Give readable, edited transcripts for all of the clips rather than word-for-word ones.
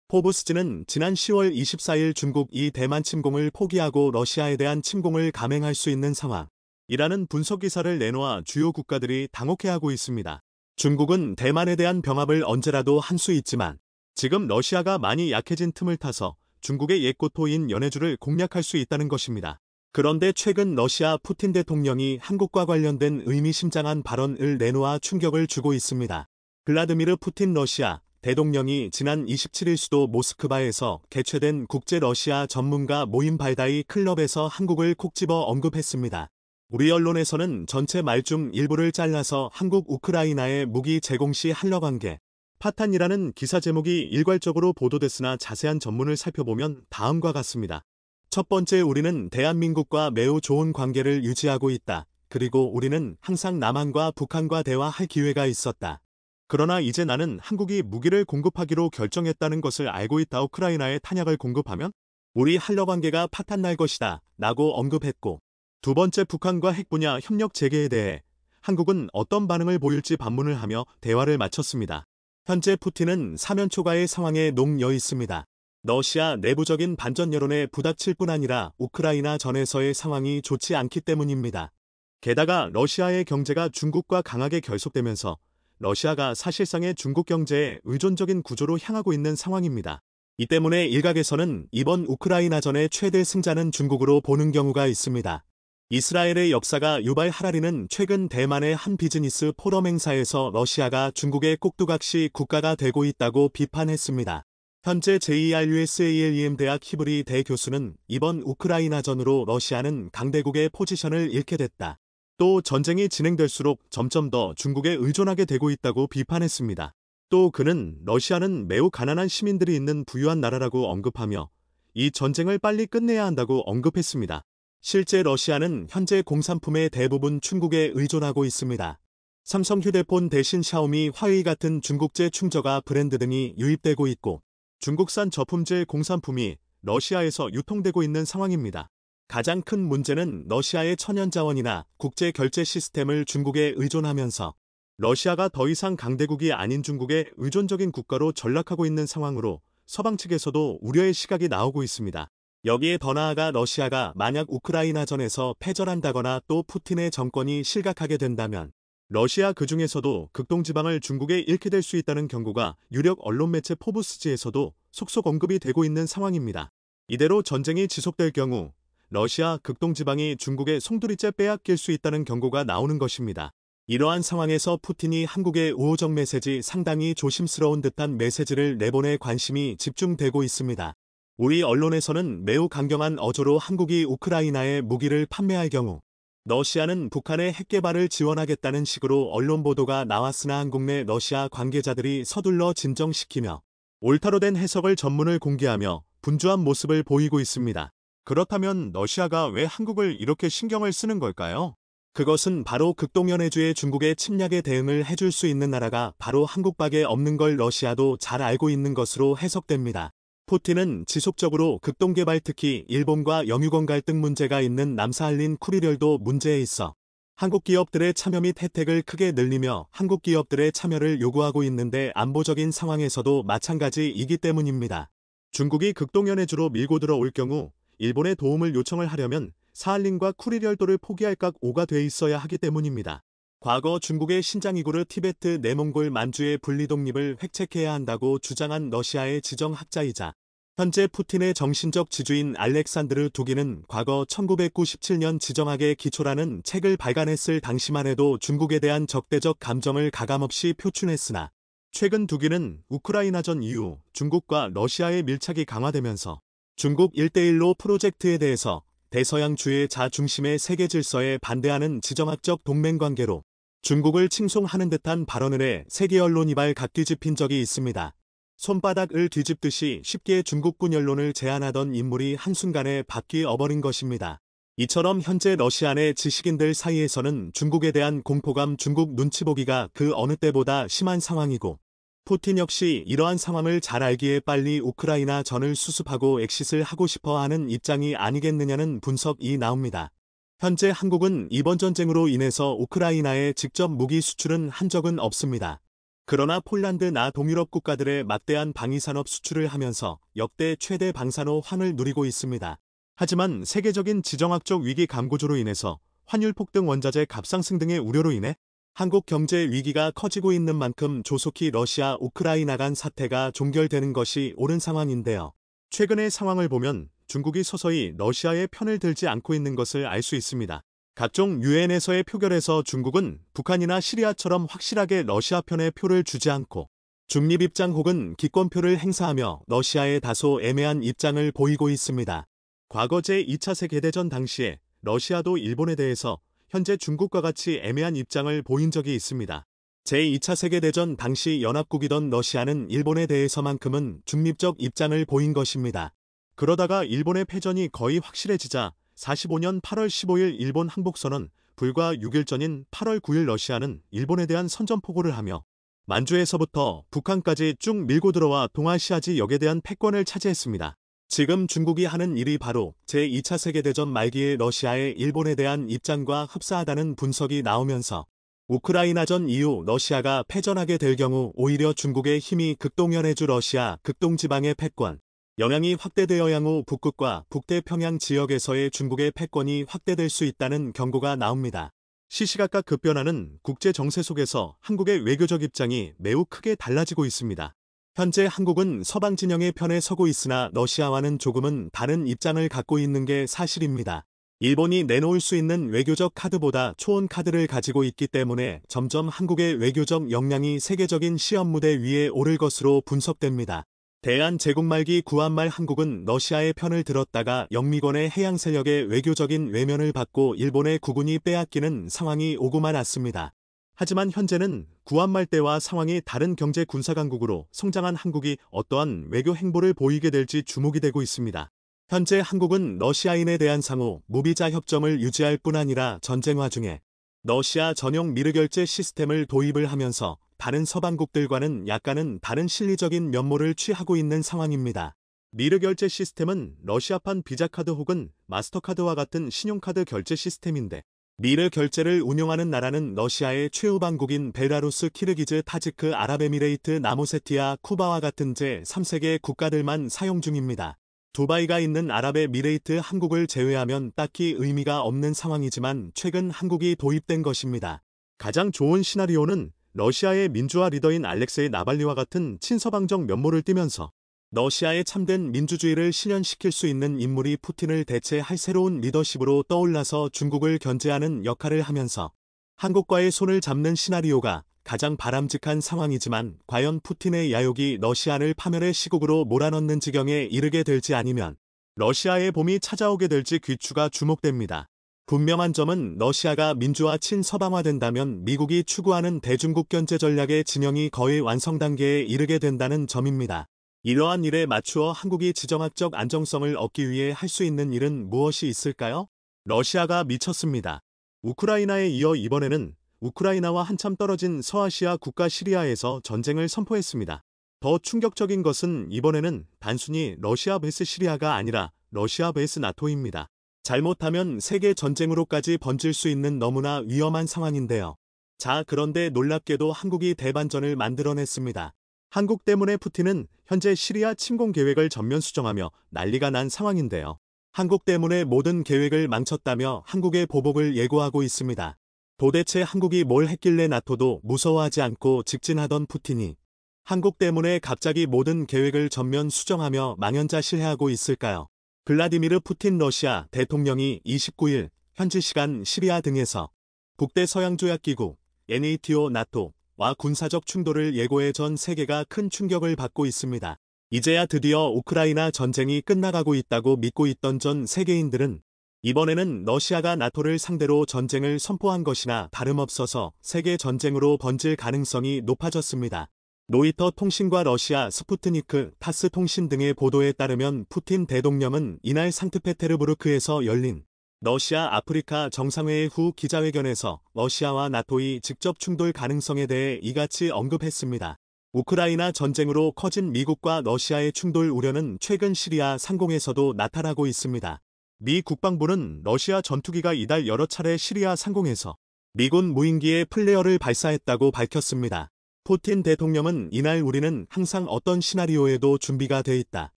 포브스지는 지난 10월 24일 중국이 대만 침공을 포기하고 러시아에 대한 침공을 감행할 수 있는 상황이라는 분석 기사를 내놓아 주요 국가들이 당혹해하고 있습니다. 중국은 대만에 대한 병합을 언제라도 한 수 있지만 지금 러시아가 많이 약해진 틈을 타서 중국의 옛고토인 연해주를 공략할 수 있다는 것입니다. 그런데 최근 러시아 푸틴 대통령이 한국과 관련된 의미심장한 발언을 내놓아 충격을 주고 있습니다. 블라드미르 푸틴 러시아 대통령이 지난 27일 수도 모스크바에서 개최된 국제 러시아 전문가 모임 발다이 클럽에서 한국을 콕 집어 언급했습니다. 우리 언론에서는 전체 말 중 일부를 잘라서 한국 우크라이나의 무기 제공 시 한러 관계 파탄이라는 기사 제목이 일괄적으로 보도됐으나 자세한 전문을 살펴보면 다음과 같습니다. 첫 번째, 우리는 대한민국과 매우 좋은 관계를 유지하고 있다. 그리고 우리는 항상 남한과 북한과 대화할 기회가 있었다. 그러나 이제 나는 한국이 무기를 공급하기로 결정했다는 것을 알고 있다. 우크라이나에 탄약을 공급하면 우리 한러 관계가 파탄날 것이다 라고 언급했고, 두 번째, 북한과 핵 분야 협력 재개에 대해 한국은 어떤 반응을 보일지 반문을 하며 대화를 마쳤습니다. 현재 푸틴은 사면 초과의 상황에 놓여 있습니다. 러시아 내부적인 반전 여론에 부닥칠 뿐 아니라 우크라이나 전에서의 상황이 좋지 않기 때문입니다. 게다가 러시아의 경제가 중국과 강하게 결속되면서 러시아가 사실상의 중국 경제에 의존적인 구조로 향하고 있는 상황입니다. 이 때문에 일각에서는 이번 우크라이나전의 최대 승자는 중국으로 보는 경우가 있습니다. 이스라엘의 역사가 유발 하라리는 최근 대만의 한 비즈니스 포럼 행사에서 러시아가 중국의 꼭두각시 국가가 되고 있다고 비판했습니다. 현재 JRUSALEM 대학 히브리 대 교수는 이번 우크라이나전으로 러시아는 강대국의 포지션을 잃게 됐다. 또 전쟁이 진행될수록 점점 더 중국에 의존하게 되고 있다고 비판했습니다. 또 그는 러시아는 매우 가난한 시민들이 있는 부유한 나라라고 언급하며 이 전쟁을 빨리 끝내야 한다고 언급했습니다. 실제 러시아는 현재 공산품의 대부분 중국에 의존하고 있습니다. 삼성 휴대폰 대신 샤오미, 화웨이 같은 중국제 충저가 브랜드 등이 유입되고 있고 중국산 저품질 공산품이 러시아에서 유통되고 있는 상황입니다. 가장 큰 문제는 러시아의 천연자원이나 국제 결제 시스템을 중국에 의존하면서 러시아가 더 이상 강대국이 아닌 중국의 의존적인 국가로 전락하고 있는 상황으로 서방 측에서도 우려의 시각이 나오고 있습니다. 여기에 더 나아가 러시아가 만약 우크라이나전에서 패전한다거나 또 푸틴의 정권이 실각하게 된다면 러시아 그중에서도 극동지방을 중국에 잃게 될 수 있다는 경고가 유력 언론 매체 포브스지에서도 속속 언급이 되고 있는 상황입니다. 이대로 전쟁이 지속될 경우 러시아 극동지방이 중국의 송두리째 빼앗길 수 있다는 경고가 나오는 것입니다. 이러한 상황에서 푸틴이 한국의 우호적 메시지, 상당히 조심스러운 듯한 메시지를 내보내 관심이 집중되고 있습니다. 우리 언론에서는 매우 강경한 어조로 한국이 우크라이나에 무기를 판매할 경우 러시아는 북한의 핵 개발을 지원하겠다는 식으로 언론 보도가 나왔으나 한국 내 러시아 관계자들이 서둘러 진정시키며 올타로 된 해석을 전문을 공개하며 분주한 모습을 보이고 있습니다. 그렇다면 러시아가 왜 한국을 이렇게 신경을 쓰는 걸까요? 그것은 바로 극동연해주의 중국의 침략에 대응을 해줄 수 있는 나라가 바로 한국밖에 없는 걸 러시아도 잘 알고 있는 것으로 해석됩니다. 푸틴은 지속적으로 극동개발, 특히 일본과 영유권 갈등 문제가 있는 남사할린 쿠리열도 문제에 있어 한국 기업들의 참여 및 혜택을 크게 늘리며 한국 기업들의 참여를 요구하고 있는데 안보적인 상황에서도 마찬가지이기 때문입니다. 중국이 극동연해주로 밀고 들어올 경우 일본의 도움을 요청을 하려면 사할린과 쿠리열도를 포기할 각오가 돼 있어야 하기 때문입니다. 과거 중국의 신장이구르, 티베트, 내몽골, 만주의 분리독립을 획책해야 한다고 주장한 러시아의 지정학자이자 현재 푸틴의 정신적 지주인 알렉산드르 두기는 과거 1997년 지정학의 기초라는 책을 발간했을 당시만 해도 중국에 대한 적대적 감정을 가감없이 표출했으나 최근 두기는 우크라이나전 이후 중국과 러시아의 밀착이 강화되면서 중국 1대1로 프로젝트에 대해서 대서양주의 자중심의 세계 질서에 반대하는 지정학적 동맹관계로 중국을 칭송하는 듯한 발언을 해 세계 언론 이발 각뒤집힌 적이 있습니다. 손바닥을 뒤집듯이 쉽게 중국군 언론을 제안하던 인물이 한순간에 바뀌어버린 것입니다. 이처럼 현재 러시아 내 지식인들 사이에서는 중국에 대한 공포감, 중국 눈치 보기가 그 어느 때보다 심한 상황이고 푸틴 역시 이러한 상황을 잘 알기에 빨리 우크라이나 전을 수습하고 엑싯을 하고 싶어 하는 입장이 아니겠느냐는 분석이 나옵니다. 현재 한국은 이번 전쟁으로 인해서 우크라이나에 직접 무기 수출은 한 적은 없습니다. 그러나 폴란드나 동유럽 국가들의 막대한 방위산업 수출을 하면서 역대 최대 방산호 황을 누리고 있습니다. 하지만 세계적인 지정학적 위기 감고조로 인해서 환율 폭등, 원자재 값상승 등의 우려로 인해 한국 경제 위기가 커지고 있는 만큼 조속히 러시아 우크라이나 간 사태가 종결되는 것이 옳은 상황인데요. 최근의 상황을 보면 중국이 서서히 러시아의 편을 들지 않고 있는 것을 알 수 있습니다. 각종 유엔에서의 표결에서 중국은 북한이나 시리아처럼 확실하게 러시아 편의 표를 주지 않고 중립 입장 혹은 기권표를 행사하며 러시아에 다소 애매한 입장을 보이고 있습니다. 과거 제2차 세계대전 당시에 러시아도 일본에 대해서 현재 중국과 같이 애매한 입장을 보인 적이 있습니다. 제2차 세계대전 당시 연합국이던 러시아는 일본에 대해서만큼은 중립적 입장을 보인 것입니다. 그러다가 일본의 패전이 거의 확실해지자 45년 8월 15일 일본 항복선언, 불과 6일 전인 8월 9일 러시아는 일본에 대한 선전포고를 하며 만주에서부터 북한까지 쭉 밀고 들어와 동아시아 지역에 대한 패권을 차지했습니다. 지금 중국이 하는 일이 바로 제2차 세계대전 말기에 러시아의 일본에 대한 입장과 흡사하다는 분석이 나오면서 우크라이나전 이후 러시아가 패전하게 될 경우 오히려 중국의 힘이 극동연해주 러시아 극동지방의 패권, 영향이 확대되어 향후 북극과 북태평양 지역에서의 중국의 패권이 확대될 수 있다는 경고가 나옵니다. 시시각각 급변하는 국제 정세 속에서 한국의 외교적 입장이 매우 크게 달라지고 있습니다. 현재 한국은 서방 진영의 편에 서고 있으나 러시아와는 조금은 다른 입장을 갖고 있는 게 사실입니다. 일본이 내놓을 수 있는 외교적 카드보다 초원 카드를 가지고 있기 때문에 점점 한국의 외교적 역량이 세계적인 시험 무대 위에 오를 것으로 분석됩니다. 대한제국 말기 구한말 한국은 러시아의 편을 들었다가 영미권의 해양 세력의 외교적인 외면을 받고 일본의 국군이 빼앗기는 상황이 오고 말았습니다. 하지만 현재는 구한말 때와 상황이 다른 경제 군사 강국으로 성장한 한국이 어떠한 외교 행보를 보이게 될지 주목이 되고 있습니다. 현재 한국은 러시아인에 대한 상호 무비자 협정을 유지할 뿐 아니라 전쟁 와중에 러시아 전용 미르 결제 시스템을 도입을 하면서 다른 서방국들과는 약간은 다른 실리적인 면모를 취하고 있는 상황입니다. 미르 결제 시스템은 러시아판 비자카드 혹은 마스터카드와 같은 신용카드 결제 시스템인데 미르 결제를 운영하는 나라는 러시아의 최우방국인 벨라루스, 키르기즈, 타지크, 아랍에미레이트, 나무세티아, 쿠바와 같은 제3세계 국가들만 사용 중입니다. 두바이가 있는 아랍에미레이트 한국을 제외하면 딱히 의미가 없는 상황이지만 최근 한국이 도입된 것입니다. 가장 좋은 시나리오는 러시아의 민주화 리더인 알렉세이 나발리와 같은 친서방적 면모를 띠면서 러시아의 참된 민주주의를 실현시킬 수 있는 인물이 푸틴을 대체할 새로운 리더십으로 떠올라서 중국을 견제하는 역할을 하면서 한국과의 손을 잡는 시나리오가 가장 바람직한 상황이지만 과연 푸틴의 야욕이 러시아를 파멸의 시국으로 몰아넣는 지경에 이르게 될지 아니면 러시아의 봄이 찾아오게 될지 귀추가 주목됩니다. 분명한 점은 러시아가 민주화 친서방화된다면 미국이 추구하는 대중국 견제 전략의 진영이 거의 완성 단계에 이르게 된다는 점입니다. 이러한 일에 맞추어 한국이 지정학적 안정성을 얻기 위해 할 수 있는 일은 무엇이 있을까요? 러시아가 미쳤습니다. 우크라이나에 이어 이번에는 우크라이나와 한참 떨어진 서아시아 국가 시리아에서 전쟁을 선포했습니다. 더 충격적인 것은 이번에는 단순히 러시아 vs 시리아가 아니라 러시아 vs 나토입니다. 잘못하면 세계 전쟁으로까지 번질 수 있는 너무나 위험한 상황인데요. 자, 그런데 놀랍게도 한국이 대반전을 만들어냈습니다. 한국 때문에 푸틴은 현재 시리아 침공 계획을 전면 수정하며 난리가 난 상황인데요. 한국 때문에 모든 계획을 망쳤다며 한국의 보복을 예고하고 있습니다. 도대체 한국이 뭘 했길래 나토도 무서워하지 않고 직진하던 푸틴이 한국 때문에 갑자기 모든 계획을 전면 수정하며 망연자실해하고 있을까요? 블라디미르 푸틴 러시아 대통령이 29일 현지 시간 시리아 등에서 북대서양조약기구 NATO, 나토와 군사적 충돌을 예고해 전 세계가 큰 충격을 받고 있습니다. 이제야 드디어 우크라이나 전쟁이 끝나가고 있다고 믿고 있던 전 세계인들은 이번에는 러시아가 나토를 상대로 전쟁을 선포한 것이나 다름없어서 세계 전쟁으로 번질 가능성이 높아졌습니다. 로이터 통신과 러시아 스푸트니크, 타스 통신 등의 보도에 따르면 푸틴 대통령은 이날 상트페테르부르크에서 열린 러시아 아프리카 정상회의 후 기자회견에서 러시아와 나토의 직접 충돌 가능성에 대해 이같이 언급했습니다. 우크라이나 전쟁으로 커진 미국과 러시아의 충돌 우려는 최근 시리아 상공에서도 나타나고 있습니다. 미 국방부는 러시아 전투기가 이달 여러 차례 시리아 상공에서 미군 무인기의 플레어를 발사했다고 밝혔습니다. 푸틴 대통령은 이날 우리는 항상 어떤 시나리오에도 준비가 돼 있다.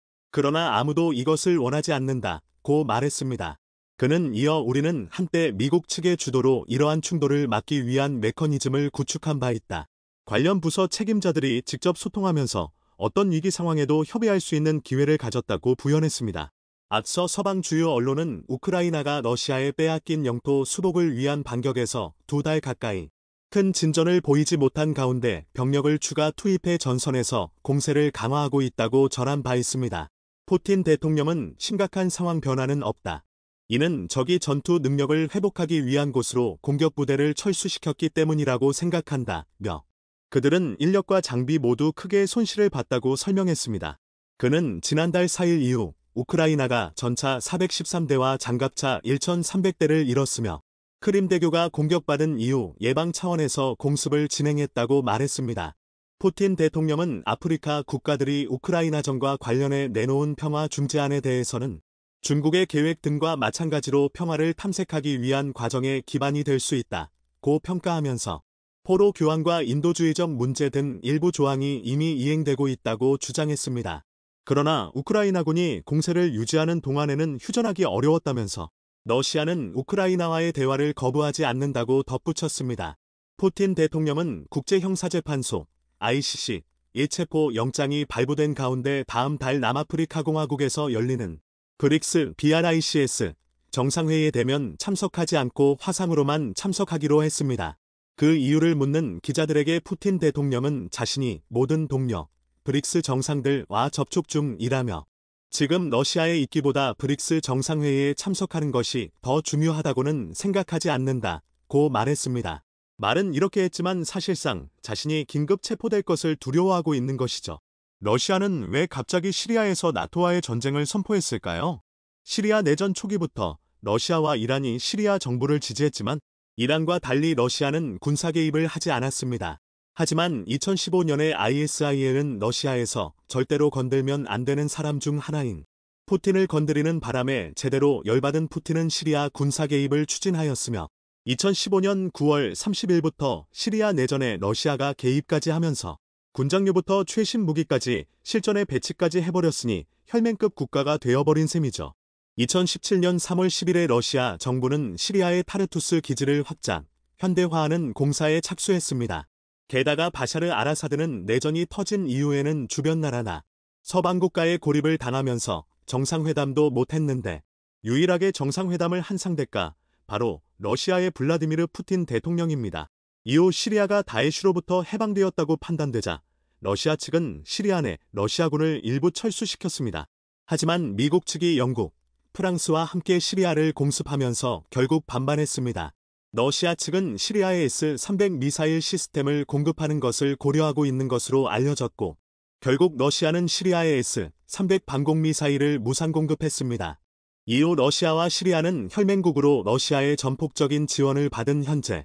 그러나 아무도 이것을 원하지 않는다고 말했습니다. 그는 이어 우리는 한때 미국 측의 주도로 이러한 충돌을 막기 위한 메커니즘을 구축한 바 있다. 관련 부서 책임자들이 직접 소통하면서 어떤 위기 상황에도 협의할 수 있는 기회를 가졌다고 부연했습니다. 앞서 서방 주요 언론은 우크라이나가 러시아에 빼앗긴 영토 수복을 위한 반격에서 2달 가까이 큰 진전을 보이지 못한 가운데 병력을 추가 투입해 전선에서 공세를 강화하고 있다고 전한 바 있습니다. 푸틴 대통령은 심각한 상황 변화는 없다. 이는 적이 전투 능력을 회복하기 위한 곳으로 공격 부대를 철수시켰기 때문이라고 생각한다며 그들은 인력과 장비 모두 크게 손실을 봤다고 설명했습니다. 그는 지난달 4일 이후 우크라이나가 전차 413대와 장갑차 1,300대를 잃었으며 크림대교가 공격받은 이후 예방 차원에서 공습을 진행했다고 말했습니다. 푸틴 대통령은 아프리카 국가들이 우크라이나전과 관련해 내놓은 평화 중재안에 대해서는 중국의 계획 등과 마찬가지로 평화를 탐색하기 위한 과정의 기반이 될 수 있다고 평가하면서 포로 교환과 인도주의적 문제 등 일부 조항이 이미 이행되고 있다고 주장했습니다. 그러나 우크라이나군이 공세를 유지하는 동안에는 휴전하기 어려웠다면서 러시아는 우크라이나와의 대화를 거부하지 않는다고 덧붙였습니다. 푸틴 대통령은 국제형사재판소 ICC 체포 영장이 발부된 가운데 다음 달 남아프리카 공화국에서 열리는 브릭스 BRICS 정상회의에 대면 참석하지 않고 화상으로만 참석하기로 했습니다. 그 이유를 묻는 기자들에게 푸틴 대통령은 자신이 모든 동료 브릭스 정상들과 접촉 중이라며 지금 러시아에 있기보다 브릭스 정상회의에 참석하는 것이 더 중요하다고는 생각하지 않는다고 말했습니다. 말은 이렇게 했지만 사실상 자신이 긴급 체포될 것을 두려워하고 있는 것이죠. 러시아는 왜 갑자기 시리아에서 나토와의 전쟁을 선포했을까요? 시리아 내전 초기부터 러시아와 이란이 시리아 정부를 지지했지만 이란과 달리 러시아는 군사 개입을 하지 않았습니다. 하지만 2015년에 ISIL은 러시아에서 절대로 건들면 안 되는 사람 중 하나인 푸틴을 건드리는 바람에 제대로 열받은 푸틴은 시리아 군사 개입을 추진하였으며 2015년 9월 30일부터 시리아 내전에 러시아가 개입까지 하면서 군장류부터 최신 무기까지 실전에 배치까지 해버렸으니 혈맹급 국가가 되어버린 셈이죠. 2017년 3월 10일에 러시아 정부는 시리아의 타르투스 기지를 확장, 현대화하는 공사에 착수했습니다. 게다가 바샤르 아라사드는 내전이 터진 이후에는 주변 나라나 서방 국가의 고립을 당하면서 정상회담도 못했는데 유일하게 정상회담을 한 상대가 바로 러시아의 블라디미르 푸틴 대통령입니다. 이후 시리아가 다에슈로부터 해방되었다고 판단되자 러시아 측은 시리아 내 러시아군을 일부 철수시켰습니다. 하지만 미국 측이 영국, 프랑스와 함께 시리아를 공습하면서 결국 반발했습니다. 러시아 측은 시리아에 S-300 미사일 시스템을 공급하는 것을 고려하고 있는 것으로 알려졌고 결국 러시아는 시리아에 S-300 방공 미사일을 무상 공급했습니다. 이후 러시아와 시리아는 혈맹국으로 러시아의 전폭적인 지원을 받은 현재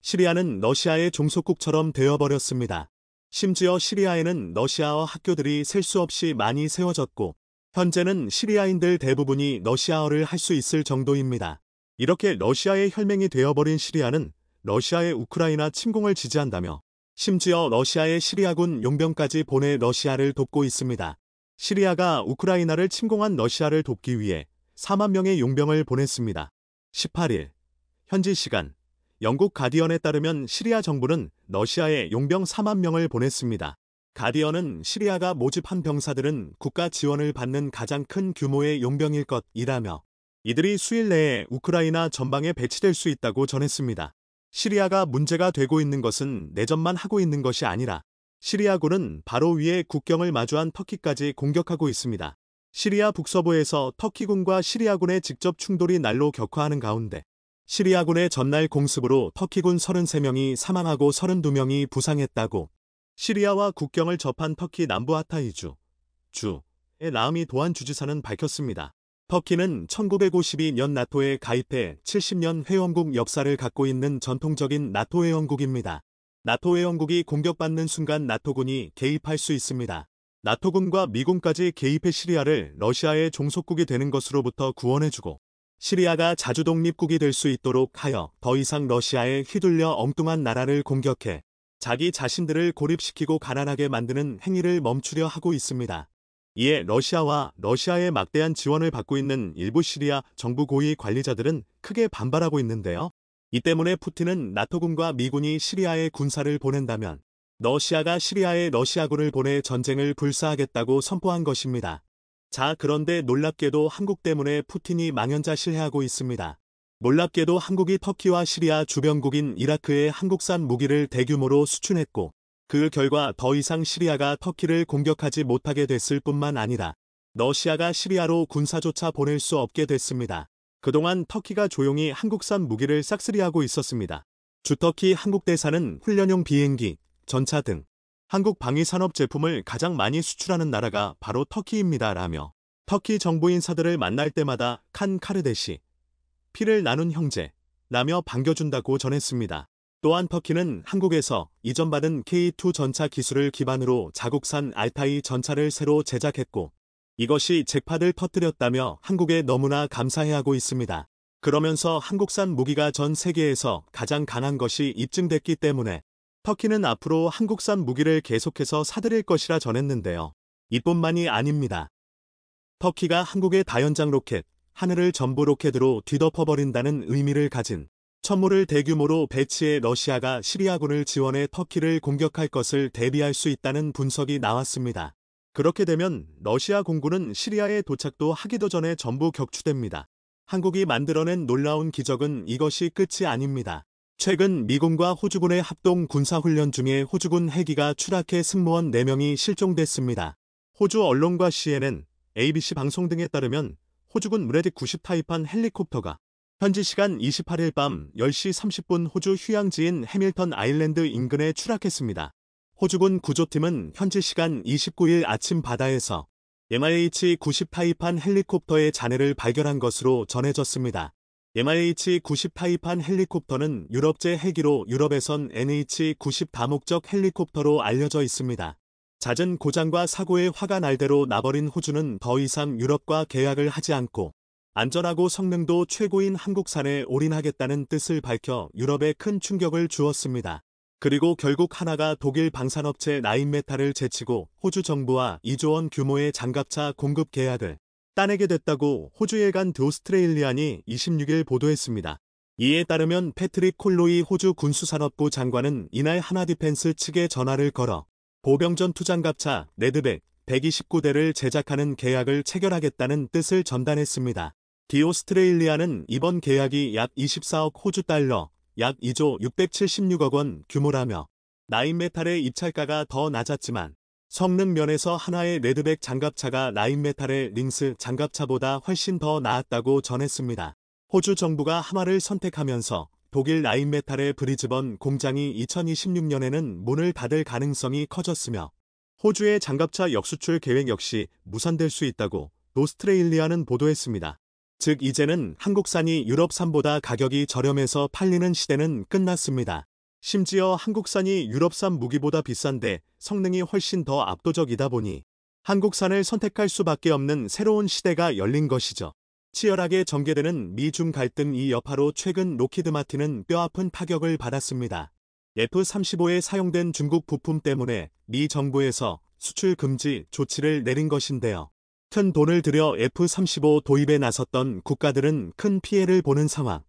시리아는 러시아의 종속국처럼 되어버렸습니다. 심지어 시리아에는 러시아어 학교들이 셀 수 없이 많이 세워졌고 현재는 시리아인들 대부분이 러시아어를 할 수 있을 정도입니다. 이렇게 러시아의 혈맹이 되어버린 시리아는 러시아의 우크라이나 침공을 지지한다며 심지어 러시아의 시리아군 용병까지 보내 러시아를 돕고 있습니다. 시리아가 우크라이나를 침공한 러시아를 돕기 위해 4만 명의 용병을 보냈습니다. 18일 현지 시간 영국 가디언에 따르면 시리아 정부는 러시아에 용병 4만 명을 보냈습니다. 가디언은 시리아가 모집한 병사들은 국가 지원을 받는 가장 큰 규모의 용병일 것이라며 이들이 수일 내에 우크라이나 전방에 배치될 수 있다고 전했습니다. 시리아가 문제가 되고 있는 것은 내전만 하고 있는 것이 아니라 시리아군은 바로 위에 국경을 마주한 터키까지 공격하고 있습니다. 시리아 북서부에서 터키군과 시리아군의 직접 충돌이 날로 격화하는 가운데 시리아군의 전날 공습으로 터키군 33명이 사망하고 32명이 부상했다고 시리아와 국경을 접한 터키 남부 하타이주의 라흐미 도안 주지사는 밝혔습니다. 터키는 1952년 나토에 가입해 70년 회원국 역사를 갖고 있는 전통적인 나토 회원국입니다. 나토 회원국이 공격받는 순간 나토군이 개입할 수 있습니다. 나토군과 미군까지 개입해 시리아를 러시아의 종속국이 되는 것으로부터 구원해주고 시리아가 자주독립국이 될 수 있도록 하여 더 이상 러시아에 휘둘려 엉뚱한 나라를 공격해 자기 자신들을 고립시키고 가난하게 만드는 행위를 멈추려 하고 있습니다. 이에 러시아와 러시아의 막대한 지원을 받고 있는 일부 시리아 정부 고위 관리자들은 크게 반발하고 있는데요. 이 때문에 푸틴은 나토군과 미군이 시리아에 군사를 보낸다면 러시아가 시리아에 러시아군을 보내 전쟁을 불사하겠다고 선포한 것입니다. 자, 그런데 놀랍게도 한국 때문에 푸틴이 망연자실해하고 있습니다. 놀랍게도 한국이 터키와 시리아 주변국인 이라크에 한국산 무기를 대규모로 수출했고 그 결과 더 이상 시리아가 터키를 공격하지 못하게 됐을 뿐만 아니라 러시아가 시리아로 군사조차 보낼 수 없게 됐습니다. 그동안 터키가 조용히 한국산 무기를 싹쓸이하고 있었습니다. 주터키 한국 대사는 훈련용 비행기, 전차 등 한국 방위산업 제품을 가장 많이 수출하는 나라가 바로 터키입니다. 라며 터키 정부 인사들을 만날 때마다 칸 카르데시, 피를 나눈 형제, 라며 반겨준다고 전했습니다. 또한 터키는 한국에서 이전 받은 K2 전차 기술을 기반으로 자국산 알타이 전차를 새로 제작했고 이것이 잭팟을 터뜨렸다며 한국에 너무나 감사해하고 있습니다. 그러면서 한국산 무기가 전 세계에서 가장 강한 것이 입증됐기 때문에 터키는 앞으로 한국산 무기를 계속해서 사들일 것이라 전했는데요. 이뿐만이 아닙니다. 터키가 한국의 다연장 로켓, 하늘을 전부 로켓으로 뒤덮어버린다는 의미를 가진 천물을 대규모로 배치해 러시아가 시리아군을 지원해 터키를 공격할 것을 대비할 수 있다는 분석이 나왔습니다. 그렇게 되면 러시아 공군은 시리아에 도착도 하기도 전에 전부 격추됩니다. 한국이 만들어낸 놀라운 기적은 이것이 끝이 아닙니다. 최근 미군과 호주군의 합동 군사훈련 중에 호주군 헬기가 추락해 승무원 4명이 실종됐습니다. 호주 언론과 CNN, ABC 방송 등에 따르면 호주군 브래딕 90 타입한 헬리콥터가 현지 시간 28일 밤 10시 30분 호주 휴양지인 해밀턴 아일랜드 인근에 추락했습니다. 호주군 구조팀은 현지 시간 29일 아침 바다에서 MIH-90 타입한 헬리콥터의 잔해를 발견한 것으로 전해졌습니다. MIH-90 타입한 헬리콥터는 유럽제 헬기로 유럽에선 NH-90 다목적 헬리콥터로 알려져 있습니다. 잦은 고장과 사고에 화가 날 대로 나버린 호주는 더 이상 유럽과 계약을 하지 않고 안전하고 성능도 최고인 한국산에 올인하겠다는 뜻을 밝혀 유럽에 큰 충격을 주었습니다. 그리고 결국 하나가 독일 방산업체 라인메탈을 제치고 호주 정부와 2조 원 규모의 장갑차 공급 계약을 따내게 됐다고 호주일간 드오스트레일리안이 26일 보도했습니다. 이에 따르면 패트릭 콜로이 호주 군수산업부 장관은 이날 하나디펜스 측에 전화를 걸어 보병전 투장갑차 레드백 129대를 제작하는 계약을 체결하겠다는 뜻을 전달했습니다. 디오스트레일리아는 이번 계약이 약 24억 호주 달러, 약 2조 676억 원 규모라며 라인메탈의 입찰가가 더 낮았지만 성능 면에서 하나의 레드백 장갑차가 라인메탈의 링스 장갑차보다 훨씬 더 나았다고 전했습니다. 호주 정부가 하마를 선택하면서 독일 라인메탈의 브리즈번 공장이 2026년에는 문을 닫을 가능성이 커졌으며 호주의 장갑차 역수출 계획 역시 무산될 수 있다고 오스트레일리아는 보도했습니다. 즉 이제는 한국산이 유럽산보다 가격이 저렴해서 팔리는 시대는 끝났습니다. 심지어 한국산이 유럽산 무기보다 비싼데 성능이 훨씬 더 압도적이다 보니 한국산을 선택할 수밖에 없는 새로운 시대가 열린 것이죠. 치열하게 전개되는 미중 갈등 이 여파로 최근 록히드 마틴은 뼈아픈 타격을 받았습니다. F-35에 사용된 중국 부품 때문에 미 정부에서 수출 금지 조치를 내린 것인데요. 큰 돈을 들여 F-35 도입에 나섰던 국가들은 큰 피해를 보는 상황.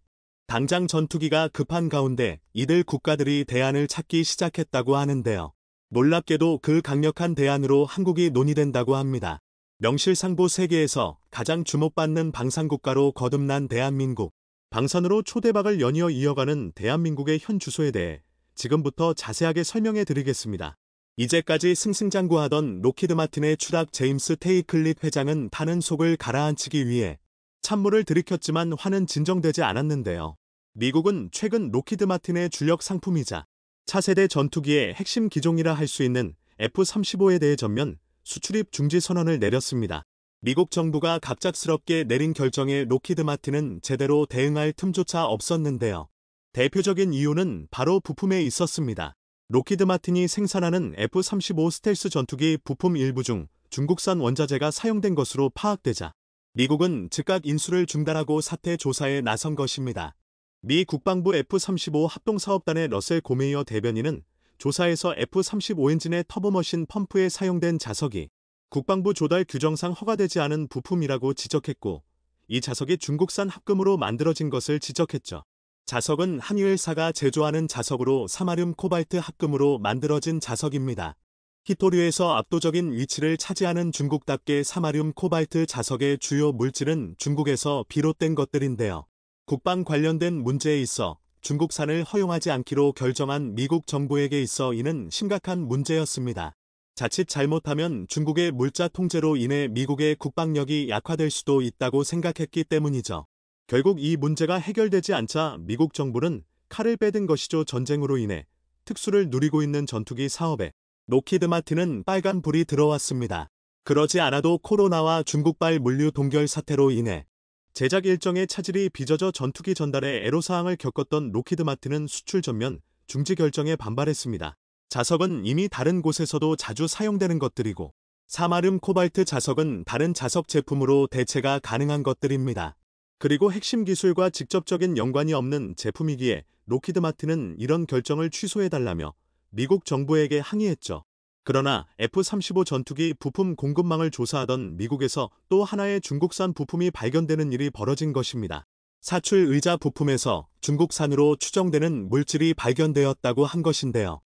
당장 전투기가 급한 가운데 이들 국가들이 대안을 찾기 시작했다고 하는데요. 놀랍게도 그 강력한 대안으로 한국이 논의된다고 합니다. 명실상부 세계에서 가장 주목받는 방산국가로 거듭난 대한민국. 방산으로 초대박을 연이어 이어가는 대한민국의 현 주소에 대해 지금부터 자세하게 설명해 드리겠습니다. 이제까지 승승장구하던 록히드 마틴의 추락 제임스 테이클릿 회장은 타는 속을 가라앉히기 위해 찬물을 들이켰지만 화는 진정되지 않았는데요. 미국은 최근 록히드 마틴의 주력 상품이자 차세대 전투기의 핵심 기종이라 할 수 있는 F-35에 대해 전면 수출입 중지 선언을 내렸습니다. 미국 정부가 갑작스럽게 내린 결정에 록히드 마틴은 제대로 대응할 틈조차 없었는데요. 대표적인 이유는 바로 부품에 있었습니다. 록히드 마틴이 생산하는 F-35 스텔스 전투기 부품 일부 중 중국산 원자재가 사용된 것으로 파악되자 미국은 즉각 인수를 중단하고 사태 조사에 나선 것입니다. 미 국방부 F-35 합동사업단의 러셀 고메이어 대변인은 조사에서 F-35 엔진의 터보머신 펌프에 사용된 자석이 국방부 조달 규정상 허가되지 않은 부품이라고 지적했고, 이 자석이 중국산 합금으로 만들어진 것을 지적했죠. 자석은 한유엘사가 제조하는 자석으로 사마륨 코발트 합금으로 만들어진 자석입니다. 히토류에서 압도적인 위치를 차지하는 중국답게 사마륨 코발트 자석의 주요 물질은 중국에서 비롯된 것들인데요. 국방 관련된 문제에 있어 중국산을 허용하지 않기로 결정한 미국 정부에게 있어 이는 심각한 문제였습니다. 자칫 잘못하면 중국의 물자 통제로 인해 미국의 국방력이 약화될 수도 있다고 생각했기 때문이죠. 결국 이 문제가 해결되지 않자 미국 정부는 칼을 빼든 것이죠. 전쟁으로 인해 특수를 누리고 있는 전투기 사업에 록히드 마틴은 빨간 불이 들어왔습니다. 그러지 않아도 코로나와 중국발 물류 동결 사태로 인해 제작 일정의 차질이 빚어져 전투기 전달에 애로사항을 겪었던 록히드 마틴은 수출 전면 중지 결정에 반발했습니다. 자석은 이미 다른 곳에서도 자주 사용되는 것들이고, 사마륨 코발트 자석은 다른 자석 제품으로 대체가 가능한 것들입니다. 그리고 핵심 기술과 직접적인 연관이 없는 제품이기에 록히드 마틴은 이런 결정을 취소해달라며 미국 정부에게 항의했죠. 그러나 F-35 전투기 부품 공급망을 조사하던 미국에서 또 하나의 중국산 부품이 발견되는 일이 벌어진 것입니다. 사출 의자 부품에서 중국산으로 추정되는 물질이 발견되었다고 한 것인데요.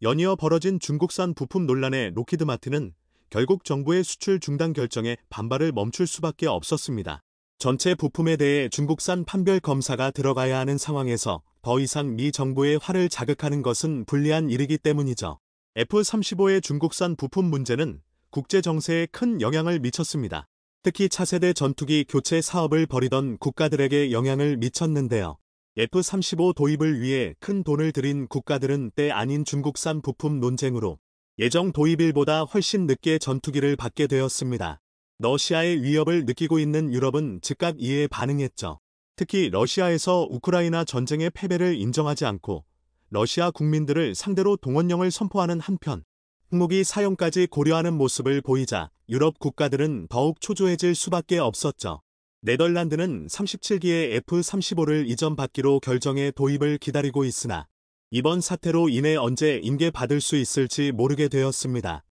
연이어 벌어진 중국산 부품 논란에 록히드 마틴은 결국 정부의 수출 중단 결정에 반발을 멈출 수밖에 없었습니다. 전체 부품에 대해 중국산 판별 검사가 들어가야 하는 상황에서 더 이상 미 정부의 화를 자극하는 것은 불리한 일이기 때문이죠. F-35의 중국산 부품 문제는 국제 정세에 큰 영향을 미쳤습니다. 특히 차세대 전투기 교체 사업을 벌이던 국가들에게 영향을 미쳤는데요. F-35 도입을 위해 큰 돈을 들인 국가들은 때 아닌 중국산 부품 논쟁으로 예정 도입일보다 훨씬 늦게 전투기를 받게 되었습니다. 러시아의 위협을 느끼고 있는 유럽은 즉각 이에 반응했죠. 특히 러시아에서 우크라이나 전쟁의 패배를 인정하지 않고 러시아 국민들을 상대로 동원령을 선포하는 한편 핵무기 사용까지 고려하는 모습을 보이자 유럽 국가들은 더욱 초조해질 수밖에 없었죠. 네덜란드는 37기의 F-35를 이전받기로 결정해 도입을 기다리고 있으나 이번 사태로 인해 언제 인계받을 수 있을지 모르게 되었습니다.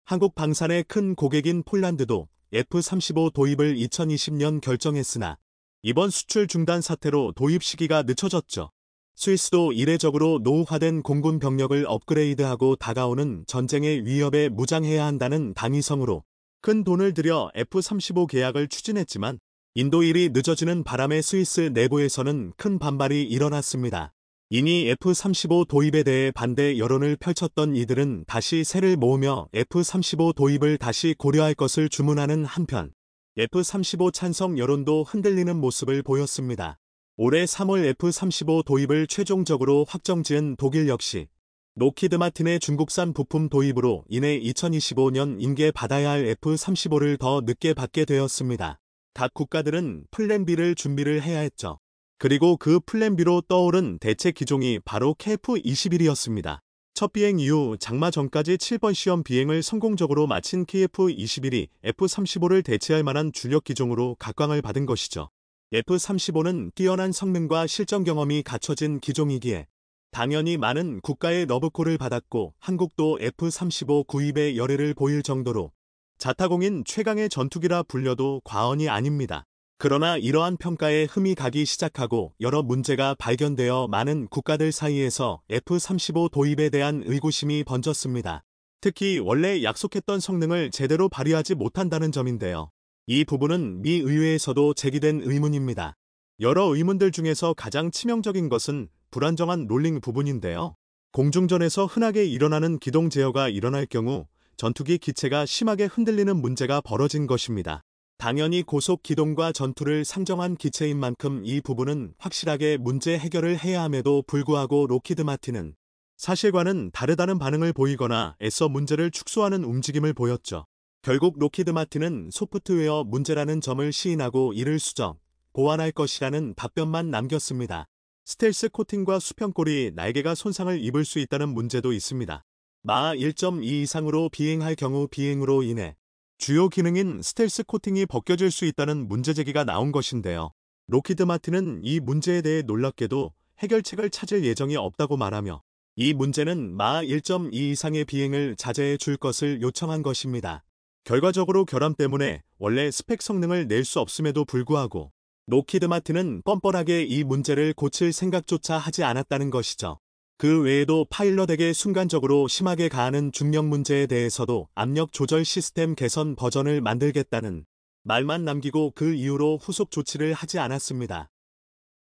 한국 방산의 큰 고객인 폴란드도 F-35 도입을 2020년 결정했으나 이번 수출 중단 사태로 도입 시기가 늦춰졌죠. 스위스도 이례적으로 노후화된 공군 병력을 업그레이드하고 다가오는 전쟁의 위협에 무장해야 한다는 당위성으로 큰 돈을 들여 F-35 계약을 추진했지만 인도일이 늦어지는 바람에 스위스 내부에서는 큰 반발이 일어났습니다. 이미 F-35 도입에 대해 반대 여론을 펼쳤던 이들은 다시 세를 모으며 F-35 도입을 다시 고려할 것을 주문하는 한편 F-35 찬성 여론도 흔들리는 모습을 보였습니다. 올해 3월 F-35 도입을 최종적으로 확정지은 독일 역시 록히드 마틴의 중국산 부품 도입으로 인해 2025년 인계받아야 할 F-35를 더 늦게 받게 되었습니다. 각 국가들은 플랜 B를 준비를 해야 했죠. 그리고 그 플랜 B로 떠오른 대체 기종이 바로 KF-21이었습니다. 첫 비행 이후 장마 전까지 7번 시험 비행을 성공적으로 마친 KF-21이 F-35를 대체할 만한 주력 기종으로 각광을 받은 것이죠. F-35는 뛰어난 성능과 실전 경험이 갖춰진 기종이기에 당연히 많은 국가의 러브콜을 받았고 한국도 F-35 구입에 열애를 보일 정도로 자타공인 최강의 전투기라 불려도 과언이 아닙니다. 그러나 이러한 평가에 흠이 가기 시작하고 여러 문제가 발견되어 많은 국가들 사이에서 F-35 도입에 대한 의구심이 번졌습니다. 특히 원래 약속했던 성능을 제대로 발휘하지 못한다는 점인데요. 이 부분은 미 의회에서도 제기된 의문입니다. 여러 의문들 중에서 가장 치명적인 것은 불안정한 롤링 부분인데요. 공중전에서 흔하게 일어나는 기동 제어가 일어날 경우 전투기 기체가 심하게 흔들리는 문제가 벌어진 것입니다. 당연히 고속 기동과 전투를 상정한 기체인 만큼 이 부분은 확실하게 문제 해결을 해야 함에도 불구하고 록히드 마틴은 사실과는 다르다는 반응을 보이거나 애써 문제를 축소하는 움직임을 보였죠. 결국 록히드 마틴은 소프트웨어 문제라는 점을 시인하고 이를 수정, 보완할 것이라는 답변만 남겼습니다. 스텔스 코팅과 수평골이 날개가 손상을 입을 수 있다는 문제도 있습니다. 마하 1.2 이상으로 비행할 경우 비행으로 인해 주요 기능인 스텔스 코팅이 벗겨질 수 있다는 문제 제기가 나온 것인데요. 록히드 마틴은 이 문제에 대해 놀랍게도 해결책을 찾을 예정이 없다고 말하며 이 문제는 마 1.2 이상의 비행을 자제해 줄 것을 요청한 것입니다. 결과적으로 결함 때문에 원래 스펙 성능을 낼 수 없음에도 불구하고 록히드 마틴은 뻔뻔하게 이 문제를 고칠 생각조차 하지 않았다는 것이죠. 그 외에도 파일럿에게 순간적으로 심하게 가하는 중력 문제에 대해서도 압력 조절 시스템 개선 버전을 만들겠다는 말만 남기고 그 이후로 후속 조치를 하지 않았습니다.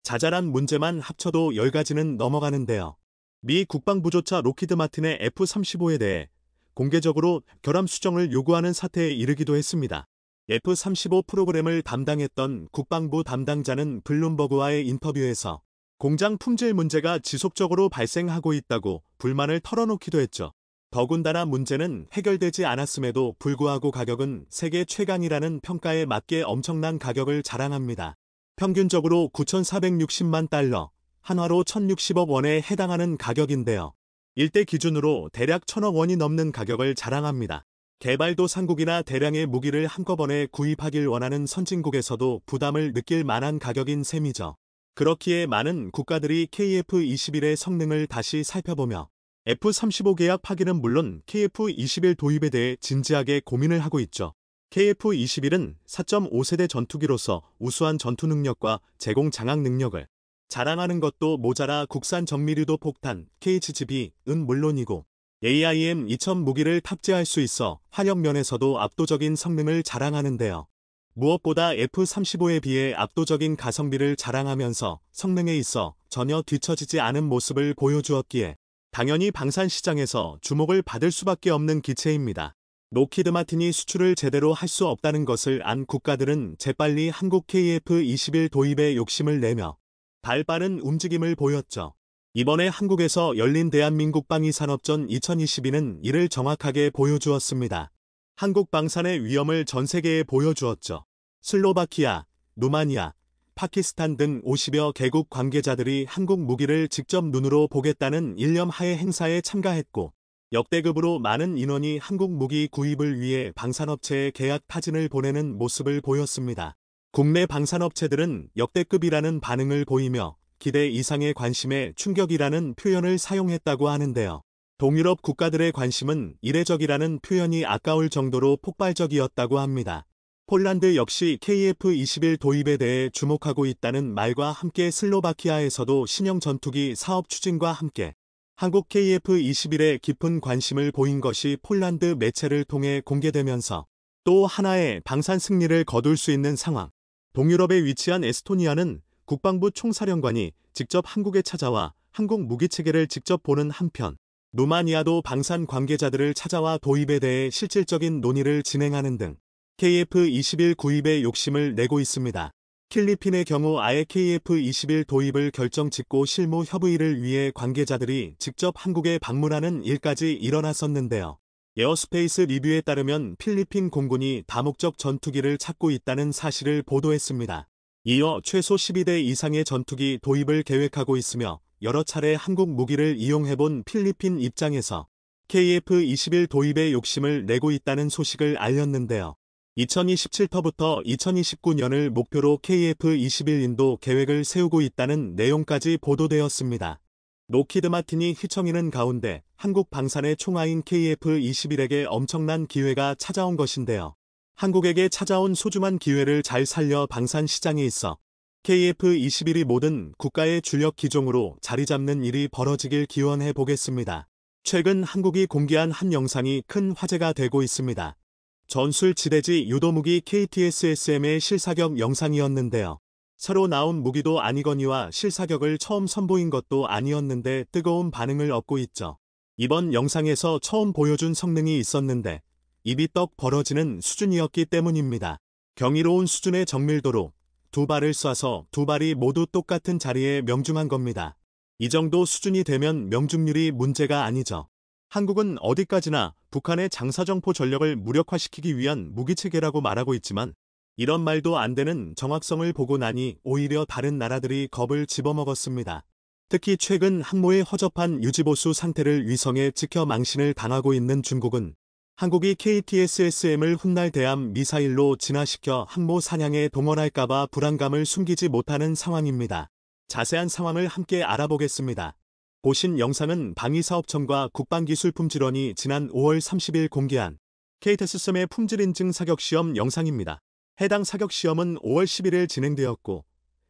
자잘한 문제만 합쳐도 10가지는 넘어가는데요. 미 국방부조차 록히드 마틴의 F-35에 대해 공개적으로 결함 수정을 요구하는 사태에 이르기도 했습니다. F-35 프로그램을 담당했던 국방부 담당자는 블룸버그와의 인터뷰에서 공장 품질 문제가 지속적으로 발생하고 있다고 불만을 털어놓기도 했죠. 더군다나 문제는 해결되지 않았음에도 불구하고 가격은 세계 최강이라는 평가에 맞게 엄청난 가격을 자랑합니다. 평균적으로 9,460만 달러, 한화로 1,060억 원에 해당하는 가격인데요. 일대 기준으로 대략 1,000억 원이 넘는 가격을 자랑합니다. 개발도상국이나 대량의 무기를 한꺼번에 구입하길 원하는 선진국에서도 부담을 느낄 만한 가격인 셈이죠. 그렇기에 많은 국가들이 KF-21의 성능을 다시 살펴보며 F-35 계약 파기는 물론 KF-21 도입에 대해 진지하게 고민을 하고 있죠. KF-21은 4.5세대 전투기로서 우수한 전투 능력과 제공 장악 능력을 자랑하는 것도 모자라 국산 정밀유도 폭탄 KHGB은 물론이고 AIM-2000 무기를 탑재할 수 있어 화력 면에서도 압도적인 성능을 자랑하는데요. 무엇보다 F-35에 비해 압도적인 가성비를 자랑하면서 성능에 있어 전혀 뒤처지지 않은 모습을 보여주었기에 당연히 방산 시장에서 주목을 받을 수밖에 없는 기체입니다. 록히드 마틴이 수출을 제대로 할 수 없다는 것을 안 국가들은 재빨리 한국 KF-21 도입에 욕심을 내며 발빠른 움직임을 보였죠. 이번에 한국에서 열린 대한민국 방위산업전 2022는 이를 정확하게 보여주었습니다. 한국 방산의 위험을 전 세계에 보여주었죠. 슬로바키아, 루마니아, 파키스탄 등 50여 개국 관계자들이 한국 무기를 직접 눈으로 보겠다는 일념하에 행사에 참가했고 역대급으로 많은 인원이 한국 무기 구입을 위해 방산업체에 계약 타진을 보내는 모습을 보였습니다. 국내 방산업체들은 역대급이라는 반응을 보이며 기대 이상의 관심에 충격이라는 표현을 사용했다고 하는데요. 동유럽 국가들의 관심은 이례적이라는 표현이 아까울 정도로 폭발적이었다고 합니다. 폴란드 역시 KF-21 도입에 대해 주목하고 있다는 말과 함께 슬로바키아에서도 신형 전투기 사업 추진과 함께 한국 KF-21에 깊은 관심을 보인 것이 폴란드 매체를 통해 공개되면서 또 하나의 방산 승리를 거둘 수 있는 상황. 동유럽에 위치한 에스토니아는 국방부 총사령관이 직접 한국에 찾아와 한국 무기체계를 직접 보는 한편 루마니아도 방산 관계자들을 찾아와 도입에 대해 실질적인 논의를 진행하는 등 KF-21 구입에 욕심을 내고 있습니다. 필리핀의 경우 아예 KF-21 도입을 결정짓고 실무 협의를 위해 관계자들이 직접 한국에 방문하는 일까지 일어났었는데요. 에어스페이스 리뷰에 따르면 필리핀 공군이 다목적 전투기를 찾고 있다는 사실을 보도했습니다. 이어 최소 12대 이상의 전투기 도입을 계획하고 있으며 여러 차례 한국 무기를 이용해본 필리핀 입장에서 KF-21 도입에 욕심을 내고 있다는 소식을 알렸는데요. 2027터부터 2029년을 목표로 KF-21 인도 계획을 세우고 있다는 내용까지 보도되었습니다. 록히드 마틴이 휘청이는 가운데 한국 방산의 총아인 KF-21에게 엄청난 기회가 찾아온 것인데요. 한국에게 찾아온 소중한 기회를 잘 살려 방산 시장에 있어 KF-21이 모든 국가의 주력 기종으로 자리 잡는 일이 벌어지길 기원해 보겠습니다. 최근 한국이 공개한 한 영상이 큰 화제가 되고 있습니다. 전술 지대지 유도무기 KTSSM의 실사격 영상이었는데요. 새로 나온 무기도 아니거니와 실사격을 처음 선보인 것도 아니었는데 뜨거운 반응을 얻고 있죠. 이번 영상에서 처음 보여준 성능이 있었는데 입이 떡 벌어지는 수준이었기 때문입니다. 경이로운 수준의 정밀도로 두 발을 쏴서 두 발이 모두 똑같은 자리에 명중한 겁니다. 이 정도 수준이 되면 명중률이 문제가 아니죠. 한국은 어디까지나 북한의 장사정포 전력을 무력화시키기 위한 무기체계라고 말하고 있지만 이런 말도 안 되는 정확성을 보고 나니 오히려 다른 나라들이 겁을 집어먹었습니다. 특히 최근 항모의 허접한 유지보수 상태를 위성에 찍혀 망신을 당하고 있는 중국은 한국이 KTSSM을 훗날 대함 미사일로 진화시켜 항모 사냥에 동원할까봐 불안감을 숨기지 못하는 상황입니다. 자세한 상황을 함께 알아보겠습니다. 보신 영상은 방위사업청과 국방기술품질원이 지난 5월 30일 공개한 KTSS의 품질인증 사격시험 영상입니다. 해당 사격시험은 5월 11일 진행되었고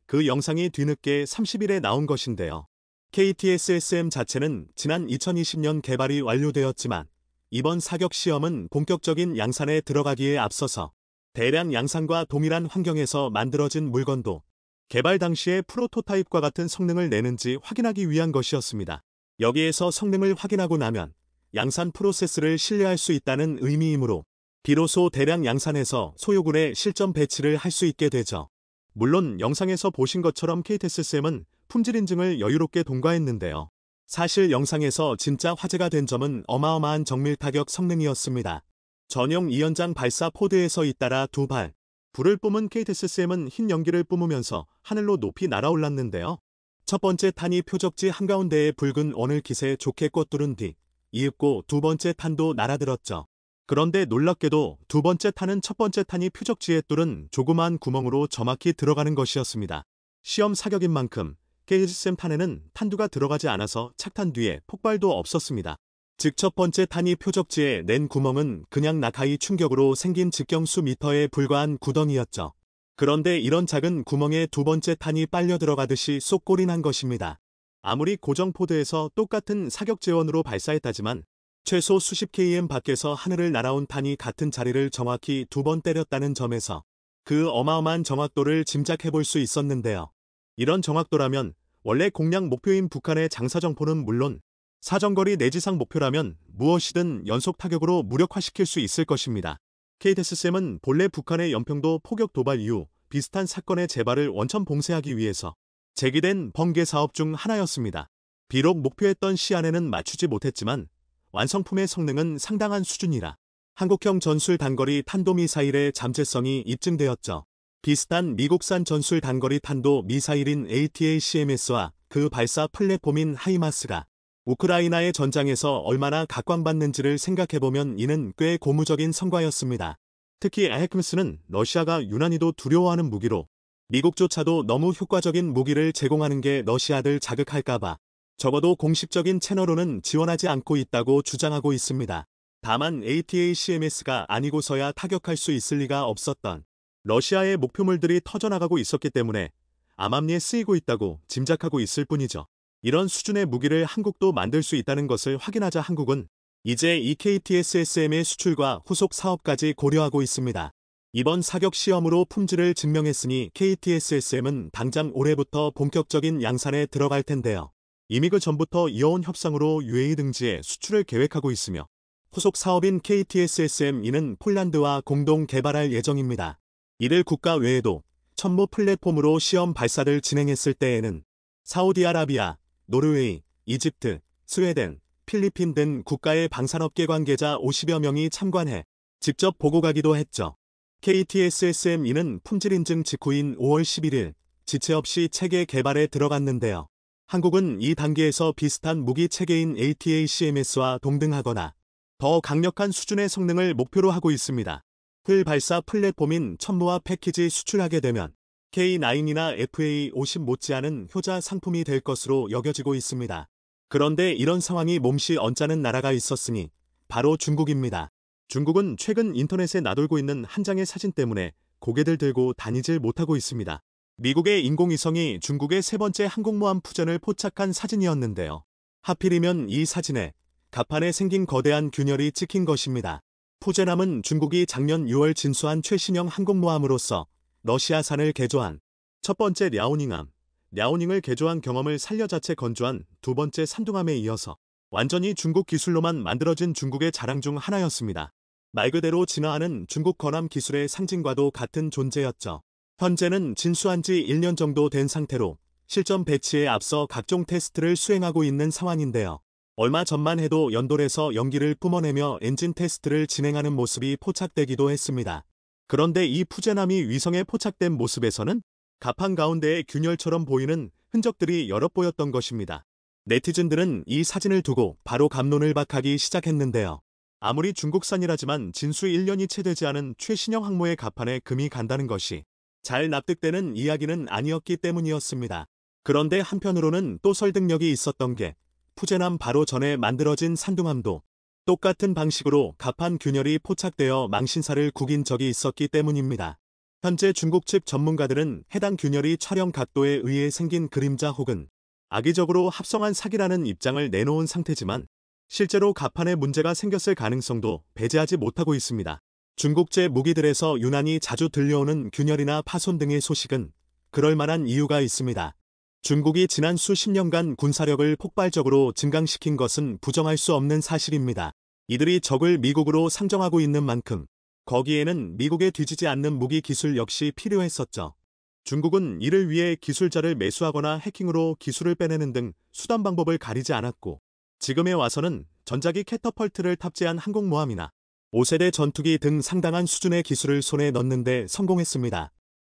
그 영상이 뒤늦게 30일에 나온 것인데요. KTSSM 자체는 지난 2020년 개발이 완료되었지만 이번 사격시험은 본격적인 양산에 들어가기에 앞서서 대량 양산과 동일한 환경에서 만들어진 물건도 개발 당시의 프로토타입과 같은 성능을 내는지 확인하기 위한 것이었습니다. 여기에서 성능을 확인하고 나면 양산 프로세스를 신뢰할 수 있다는 의미이므로 비로소 대량 양산에서 소요군의 실전 배치를 할 수 있게 되죠. 물론 영상에서 보신 것처럼 KTSSM은 품질 인증을 여유롭게 통과했는데요. 사실 영상에서 진짜 화제가 된 점은 어마어마한 정밀 타격 성능이었습니다. 전용 2연장 발사 포드에서 잇따라 두 발, 불을 뿜은 KTSSM은 흰 연기를 뿜으면서 하늘로 높이 날아올랐는데요. 첫 번째 탄이 표적지 한가운데에 붉은 원을 기세 좋게 꽂두른 뒤 이윽고 두 번째 탄도 날아들었죠. 그런데 놀랍게도 두 번째 탄은 첫 번째 탄이 표적지에 뚫은 조그마한 구멍으로 정확히 들어가는 것이었습니다. 시험 사격인 만큼 KTSM 탄에는 탄두가 들어가지 않아서 착탄 뒤에 폭발도 없었습니다. 즉 첫 번째 탄이 표적지에 낸 구멍은 그냥 낙하의 충격으로 생긴 직경 수 미터에 불과한 구덩이였죠. 그런데 이런 작은 구멍에 두 번째 탄이 빨려 들어가듯이 쏙 골인한 것입니다. 아무리 고정 포드에서 똑같은 사격 재원으로 발사했다지만 최소 수십 km 밖에서 하늘을 날아온 탄이 같은 자리를 정확히 두 번 때렸다는 점에서 그 어마어마한 정확도를 짐작해 볼 수 있었는데요. 이런 정확도라면 원래 공략 목표인 북한의 장사정포는 물론 사정거리 내지상 목표라면 무엇이든 연속 타격으로 무력화시킬 수 있을 것입니다. KTSM은 본래 북한의 연평도 포격 도발 이후 비슷한 사건의 재발을 원천 봉쇄하기 위해서 제기된 번개 사업 중 하나였습니다. 비록 목표했던 시안에는 맞추지 못했지만 완성품의 성능은 상당한 수준이라 한국형 전술 단거리 탄도미사일의 잠재성이 입증되었죠. 비슷한 미국산 전술 단거리 탄도 미사일인 ATACMS와 그 발사 플랫폼인 하이마스가 우크라이나의 전장에서 얼마나 각광받는지를 생각해보면 이는 꽤 고무적인 성과였습니다. 특히 해크미스는 러시아가 유난히도 두려워하는 무기로 미국조차도 너무 효과적인 무기를 제공하는 게 러시아들 자극할까봐 적어도 공식적인 채널로는 지원하지 않고 있다고 주장하고 있습니다. 다만 ATACMS가 아니고서야 타격할 수 있을 리가 없었던 러시아의 목표물들이 터져나가고 있었기 때문에 암암리에 쓰이고 있다고 짐작하고 있을 뿐이죠. 이런 수준의 무기를 한국도 만들 수 있다는 것을 확인하자 한국은 이제 이 KTSSM의 수출과 후속 사업까지 고려하고 있습니다. 이번 사격 시험으로 품질을 증명했으니 KTSSM은 당장 올해부터 본격적인 양산에 들어갈 텐데요. 이미 그 전부터 이어온 협상으로 UAE 등지에 수출을 계획하고 있으며 후속 사업인 KTSSM-2는 폴란드와 공동 개발할 예정입니다. 이들 국가 외에도 천무 플랫폼으로 시험 발사를 진행했을 때에는 사우디아라비아, 노르웨이, 이집트, 스웨덴, 필리핀 등 국가의 방산업계 관계자 50여 명이 참관해 직접 보고 가기도 했죠. KTSSM-2는 품질 인증 직후인 5월 11일 지체 없이 체계 개발에 들어갔는데요. 한국은 이 단계에서 비슷한 무기 체계인 ATACMS와 동등하거나 더 강력한 수준의 성능을 목표로 하고 있습니다. 풀 발사 플랫폼인 천무와 패키지 수출하게 되면 K9이나 FA50 못지않은 효자 상품이 될 것으로 여겨지고 있습니다. 그런데 이런 상황이 몸시 언짢은 나라가 있었으니 바로 중국입니다. 중국은 최근 인터넷에 나돌고 있는 한 장의 사진 때문에 고개들 들고 다니질 못하고 있습니다. 미국의 인공위성이 중국의 세 번째 항공모함 푸전을 포착한 사진이었는데요. 하필이면 이 사진에 갑판에 생긴 거대한 균열이 찍힌 것입니다. 푸젠함은 중국이 작년 6월 진수한 최신형 항공모함으로서 러시아산을 개조한 첫 번째 랴오닝함, 랴오닝을 개조한 경험을 살려 자체 건조한 두 번째 산둥함에 이어서 완전히 중국 기술로만 만들어진 중국의 자랑 중 하나였습니다. 말 그대로 진화하는 중국 건함 기술의 상징과도 같은 존재였죠. 현재는 진수한 지 1년 정도 된 상태로 실전 배치에 앞서 각종 테스트를 수행하고 있는 상황인데요. 얼마 전만 해도 연돌에서 연기를 뿜어내며 엔진 테스트를 진행하는 모습이 포착되기도 했습니다. 그런데 이 푸젠함이 위성에 포착된 모습에서는 갑판 가운데에 균열처럼 보이는 흔적들이 여러 보였던 것입니다. 네티즌들은 이 사진을 두고 바로 갑론을 박하기 시작했는데요. 아무리 중국산이라지만 진수 1년이 채 되지 않은 최신형 항모의 갑판에 금이 간다는 것이 잘 납득되는 이야기는 아니었기 때문이었습니다. 그런데 한편으로는 또 설득력이 있었던 게 푸젠함 바로 전에 만들어진 산둥함도 똑같은 방식으로 갑판 균열이 포착되어 망신살을 구긴 적이 있었기 때문입니다. 현재 중국 측 전문가들은 해당 균열이 촬영 각도에 의해 생긴 그림자 혹은 악의적으로 합성한 사기라는 입장을 내놓은 상태지만 실제로 갑판에 문제가 생겼을 가능성도 배제하지 못하고 있습니다. 중국제 무기들에서 유난히 자주 들려오는 균열이나 파손 등의 소식은 그럴 만한 이유가 있습니다. 중국이 지난 수십 년간 군사력을 폭발적으로 증강시킨 것은 부정할 수 없는 사실입니다. 이들이 적을 미국으로 상정하고 있는 만큼 거기에는 미국에 뒤지지 않는 무기 기술 역시 필요했었죠. 중국은 이를 위해 기술자를 매수하거나 해킹으로 기술을 빼내는 등 수단 방법을 가리지 않았고 지금에 와서는 전자기 캐터펄트를 탑재한 항공모함이나 5세대 전투기 등 상당한 수준의 기술을 손에 넣는 데 성공했습니다.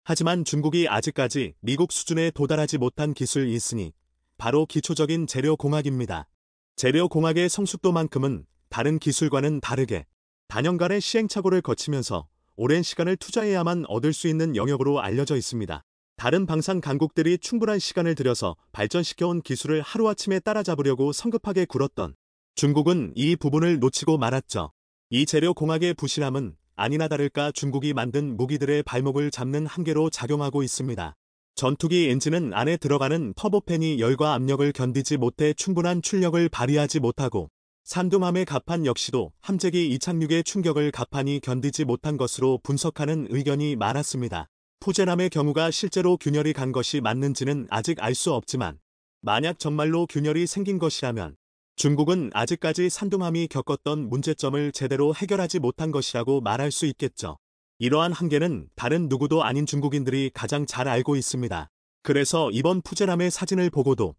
하지만 중국이 아직까지 미국 수준에 도달하지 못한 기술이 있으니 바로 기초적인 재료공학입니다. 재료공학의 성숙도만큼은 다른 기술과는 다르게 단연간의 시행착오를 거치면서 오랜 시간을 투자해야만 얻을 수 있는 영역으로 알려져 있습니다. 다른 방산 강국들이 충분한 시간을 들여서 발전시켜온 기술을 하루아침에 따라잡으려고 성급하게 굴었던 중국은 이 부분을 놓치고 말았죠. 이 재료공학의 부실함은 아니나 다를까 중국이 만든 무기들의 발목을 잡는 한계로 작용하고 있습니다. 전투기 엔진은 안에 들어가는 터보팬이 열과 압력을 견디지 못해 충분한 출력을 발휘하지 못하고 산둥함의 갑판 역시도 함재기 이착륙의 충격을 갑판이 견디지 못한 것으로 분석하는 의견이 많았습니다. 푸젠함의 경우가 실제로 균열이 간 것이 맞는지는 아직 알 수 없지만 만약 정말로 균열이 생긴 것이라면 중국은 아직까지 산둥함이 겪었던 문제점을 제대로 해결하지 못한 것이라고 말할 수 있겠죠. 이러한 한계는 다른 누구도 아닌 중국인들이 가장 잘 알고 있습니다. 그래서 이번 푸젠함의 사진을 보고도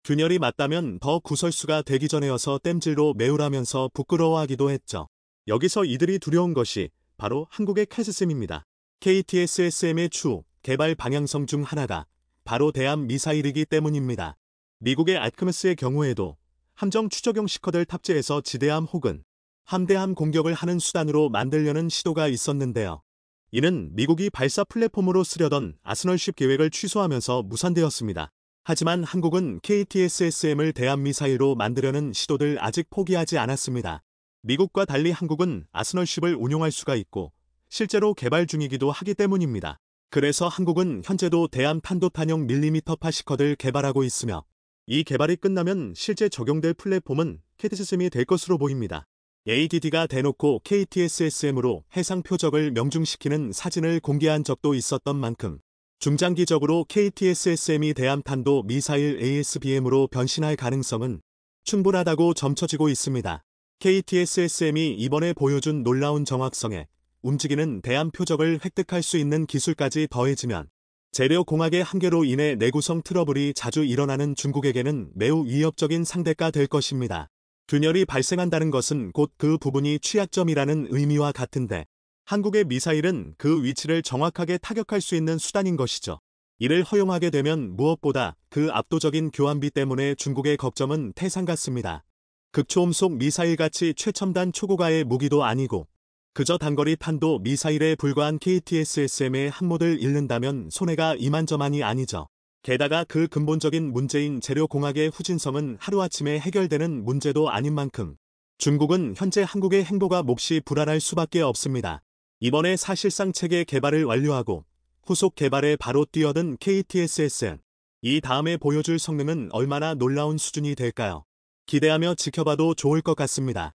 균열이 맞다면 더 구설수가 되기 전에여서 땜질로 메우라면서 부끄러워하기도 했죠. 여기서 이들이 두려운 것이 바로 한국의 캐스셈입니다. KTSSM의 추후 개발 방향성 중 하나가 바로 대함 미사일이기 때문입니다. 미국의 아크메스의 경우에도 함정 추적용 시커들 탑재해서 지대함 혹은 함대함 공격을 하는 수단으로 만들려는 시도가 있었는데요. 이는 미국이 발사 플랫폼으로 쓰려던 아스널쉽 계획을 취소하면서 무산되었습니다. 하지만 한국은 KTSSM을 대함 미사일로 만들려는 시도를 아직 포기하지 않았습니다. 미국과 달리 한국은 아스널쉽을 운용할 수가 있고 실제로 개발 중이기도 하기 때문입니다. 그래서 한국은 현재도 대함 탄도탄형 밀리미터파 시커들 개발하고 있으며 이 개발이 끝나면 실제 적용될 플랫폼은 KTSM이 될 것으로 보입니다. ADD가 대놓고 KTSSM으로 해상 표적을 명중시키는 사진을 공개한 적도 있었던 만큼 중장기적으로 KTSSM이 대함탄도 미사일 ASBM으로 변신할 가능성은 충분하다고 점쳐지고 있습니다. KTSSM이 이번에 보여준 놀라운 정확성에 움직이는 대함 표적을 획득할 수 있는 기술까지 더해지면 재료공학의 한계로 인해 내구성 트러블이 자주 일어나는 중국에게는 매우 위협적인 상대가 될 것입니다. 균열이 발생한다는 것은 곧 그 부분이 취약점이라는 의미와 같은데 한국의 미사일은 그 위치를 정확하게 타격할 수 있는 수단인 것이죠. 이를 허용하게 되면 무엇보다 그 압도적인 교환비 때문에 중국의 걱정은 태산 같습니다. 극초음속 미사일같이 최첨단 초고가의 무기도 아니고 그저 단거리 탄도 미사일에 불과한 KTSSM의 한 모델 잃는다면 손해가 이만저만이 아니죠. 게다가 그 근본적인 문제인 재료공학의 후진성은 하루아침에 해결되는 문제도 아닌 만큼 중국은 현재 한국의 행보가 몹시 불안할 수밖에 없습니다. 이번에 사실상 체계 개발을 완료하고 후속 개발에 바로 뛰어든 KTSSM. 이 다음에 보여줄 성능은 얼마나 놀라운 수준이 될까요? 기대하며 지켜봐도 좋을 것 같습니다.